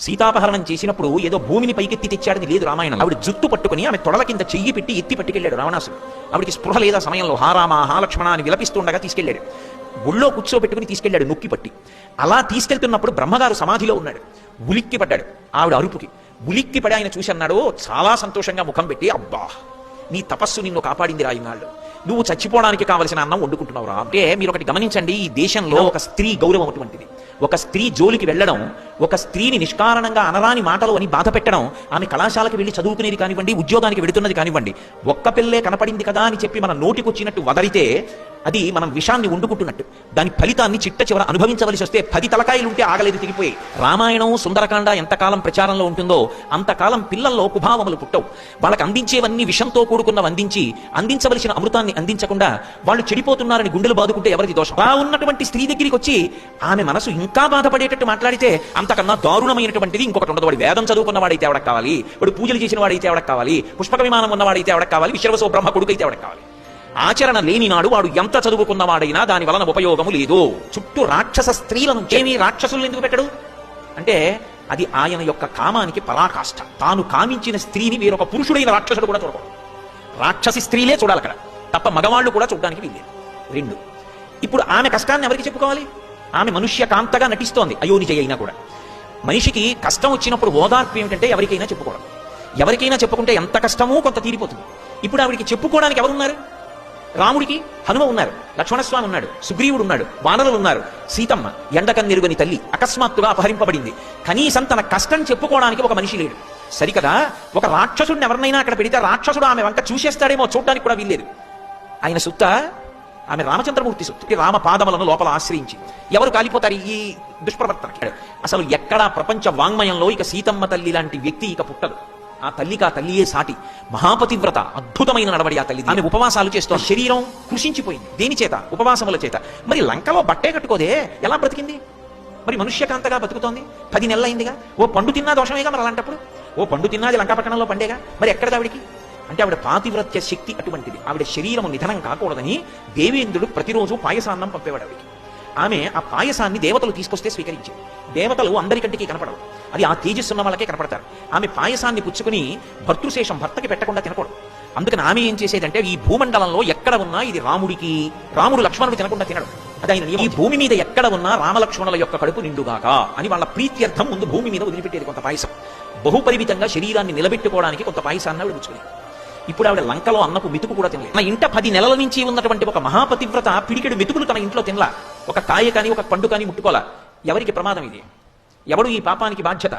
సీతాపహరణం చేసినప్పుడు ఏదో భూమిని పైకెత్తి తెచ్చాడని లేదు రామాయణం. ఆవిడ జుట్టు పట్టుకుని ఆమె తొడల కింద చెయ్యి పెట్టి ఎత్తి పట్టుకెళ్ళాడు రావణాసుడు. ఆవిడికి స్పృహ లేదా సమయంలో హారామా హాలక్ష్మణ అని విలపిస్తుండగా తీసుకెళ్లాడు. ఒళ్ళో కూర్చోబెట్టుకుని తీసుకెళ్లాడు నొక్కి పట్టి. అలా తీసుకెళ్తున్నప్పుడు బ్రహ్మగారు సమాధిలో ఉన్నాడు. ఉలిక్కి పడ్డాడు ఆవిడ అరుపుకి. ఉలిక్కి పడి ఆయన చూసి అన్నాడు చాలా సంతోషంగా ముఖం పెట్టి, అబ్బా నీ తపస్సు నిన్ను కాపాడింది రా ఈనాళ్ళు, నువ్వు చచ్చిపోవడానికి కావలసిన అన్నం వండుకుంటున్నావు రా. అంటే మీరు ఒకటి గమనించండి, ఈ దేశంలో ఒక స్త్రీ గౌరవం అటువంటిది. ఒక స్త్రీ జోలికి వెళ్ళడం, ఒక స్త్రీని నిష్కారణంగా అనరాని మాటలు అని బాధ పెట్టడం, ఆమె కళాశాలకు వెళ్ళి చదువుకునేది కానివ్వండి, ఉద్యోగానికి వెళుతున్నది కానివ్వండి, ఒక్క పిల్లే కనపడింది కదా అని చెప్పి మన నోటికొచ్చినట్టు వదలితే అది మనం విషాన్ని వండుకుంటున్నట్టు. దాని ఫలితాన్ని చిట్ట చివర అనుభవించవలసి వస్తే 10 తలకాయలుంటే ఆగలేదు, తెగిపోయి. రామాయణం సుందరకాండ ఎంతకాలం ప్రచారంలో ఉంటుందో అంతకాలం పిల్లల్లో కుభావములు పుట్టవు. వాళ్ళకి అందించేవన్నీ విషంతో కూడుకున్నవి అందించవలసిన అమృతాన్ని అందించకుండా వాళ్ళు చెడిపోతున్నారని గుండెలు బాదుకుంటే ఎవరిది దోషం? అలా ఉన్నటువంటి స్త్రీ దగ్గరికి వచ్చి ఆమె మనసు ఇంకా బాధపడేటట్టు మాట్లాడితే అంతకన్నా దారుణమైనటువంటిది ఇంకొకటి ఉండదు. వాడు వేదం చదువుకున్న వాడైతే ఎవడకు కావాలి, వాడు పూజలు చేసిన వాడైతే ఎవడకు కావాలి, పుష్పక విమానం ఉన్నవాడైతే ఎవడకు కావాలి, విశ్వవసో బ్రహ్మ కొడుకైతే ఎవడకు కావాలి. ఆచరణ లేని నాడు వాడు ఎంత చదువుకున్నవాడైనా దాని వలన ఉపయోగము లేదు. చుట్టూ రాక్షస స్త్రీలను ఏమి రాక్షసులను ఎందుకు పెట్టడు అంటే అది ఆయన యొక్క కామానికి పరాకాష్ఠ. తాను కామించిన స్త్రీని వేరొక పురుషుడైన రాక్షసుడు కూడా చూడకూడదు. రాక్షసి స్త్రీలే చూడాలి అక్కడ, తప్ప మగవాళ్ళు కూడా చూడడానికి వీల్లేదు. 2, ఇప్పుడు ఆమె కష్టాన్ని ఎవరికి చెప్పుకోవాలి? ఆమె మనుష్య కాంతగా నటిస్తోంది అయోనిజ అయినా కూడా. మనిషికి కష్టం వచ్చినప్పుడు ఓదార్పు ఏమిటంటే ఎవరికైనా చెప్పుకోవడం. ఎవరికైనా చెప్పుకుంటే ఎంత కష్టమో కొంత తీరిపోతుంది. ఇప్పుడు ఆవిడికి చెప్పుకోవడానికి ఎవరున్నారు? రాముడికి హనుమ ఉన్నారు, లక్ష్మణస్వామి ఉన్నాడు, సుగ్రీవుడు ఉన్నాడు, వానరులు ఉన్నారు. సీతమ్మ ఎండకన్నెరుగని తల్లి అకస్మాత్తుగా అపహరింపబడింది. కనీసం తన కష్టం చెప్పుకోవడానికి ఒక మనిషి లేడు. సరికదా ఒక రాక్షసుడిని ఎవరినైనా అక్కడ పెడితే రాక్షసుడు ఆమె వంక చూసేస్తాడేమో, చూడడానికి కూడా వీల్లేదు. ఆయన సుత్త ఆమె రామచంద్రమూర్తి సుత్తి. రామ పాదములను లోపల ఆశ్రయించి ఎవరు కాలిపోతారు ఈ దుష్ప్రవర్తన? అసలు ఎక్కడా ప్రపంచ వాంగ్మయంలో ఇక సీతమ్మ తల్లి లాంటి వ్యక్తి ఇక పుట్టదు. ఆ తల్లికి ఆ తల్లియే సాటి. మహాపతివ్రత, అద్భుతమైన నడవడి ఆ తల్లి. ఆమె ఉపవాసాలు చేస్తూ శరీరం కృషించిపోయింది. దేని చేత? ఉపవాసముల చేత. మరి లంకలో బట్టే కట్టుకోదే ఎలా బ్రతికింది? మరి మనుష్యకాంతగా బతుకుతోంది. 10 నెలలైందిగా. ఓ పండు తిన్నా దోషమేగా మరి అలాంటప్పుడు. ఓ పండు తిన్నాది లంకాపట్టణంలో పండేగా, మరి ఎక్కడది ఆవిడికి? అంటే ఆవిడ పాతివ్రత్య శక్తి అటువంటిది. ఆవిడ శరీరము నిధనం కాకూడదని దేవేంద్రుడు ప్రతిరోజు పాయసాన్నం పంపేవాడు ఆవిడికి. ఆమె ఆ పాయసాన్ని దేవతలు తీసుకొస్తే స్వీకరించేది. దేవతలు అందరికంటికి కనపడవు, అది ఆ తేజస్సున్న వాళ్ళకే కనపడతారు. ఆమె పాయసాన్ని పుచ్చుకుని భర్తృశేషం భర్తకి పెట్టకుండా తినకూడదు. అందుకని ఆమె ఏం చేసేదంటే ఈ భూమండలంలో ఎక్కడ ఉన్నా ఇది రాముడికి, రాముడు లక్ష్మణుడు తినకుండా తినడు. అది ఆయన ఈ భూమి మీద ఎక్కడ ఉన్నా రామలక్ష్మణుల యొక్క కడుపు నిండుగాక అని వాళ్ళ ప్రీత్యర్థం ముందు భూమి మీద వదిలిపెట్టేది కొంత పాయసం. బహుపరిమితంగా శరీరాన్ని నిలబెట్టుకోవడానికి కొంత పాయసాన్ని ఆవిడ పుచ్చుకునేది. ఇప్పుడు ఆవిడ లంకలో అన్నకు మెతుకు కూడా తినలేదు. నా ఇంట 10 నెలల నుంచి ఉన్నటువంటి ఒక మహాపతివ్రత పిడికెడు మెతుకులు తన ఇంట్లో తినలా. ఒక కాయ కానీ ఒక పండు కానీ ముట్టుకోలా. ఎవరికి ప్రమాదం ఇది? ఎవడు ఈ పాపానికి బాధ్యత?